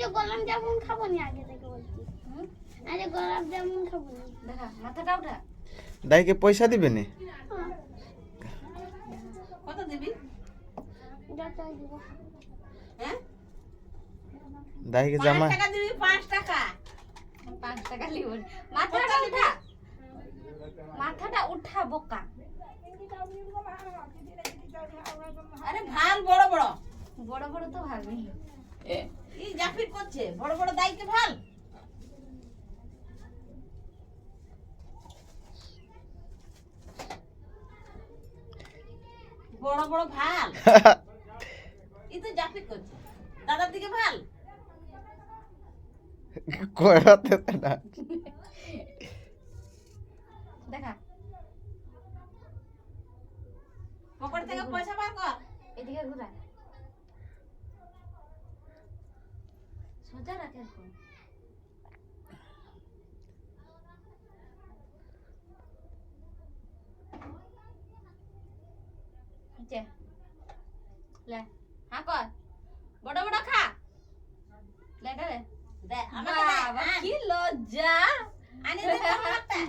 যে গোলাপ জামুন খাবো না আগে থেকে বলছি আজ গোলাপ জামুন খাবো না দেখা মাথাটা উঠা দাইকে পয়সা দিবে নি? কত দিবি যত দিব হ্যাঁ দাইকে 5 জামা টাকা দিবি 5 টাকা 5 টাকা লিব মাথাটা উঠা মাথাটা উঠা বোকা আরে ভাল বড় বড় বড় বড় তো ভাবি এই জাফির করছে বড় বড় দাইকে ভাল বড় বড় ভাল এই তো জাফির করছে দাদার দিকে ভাল কইতে না দেখা পকেট থেকে পয়সা বার কর এদিকে ঘুরা সোজা রাখে ফোন আচ্ছা লে হ্যাঁ কর বড় বড় খা লে দে দে আমাকে দে কি লজ্জা আনি দে একটা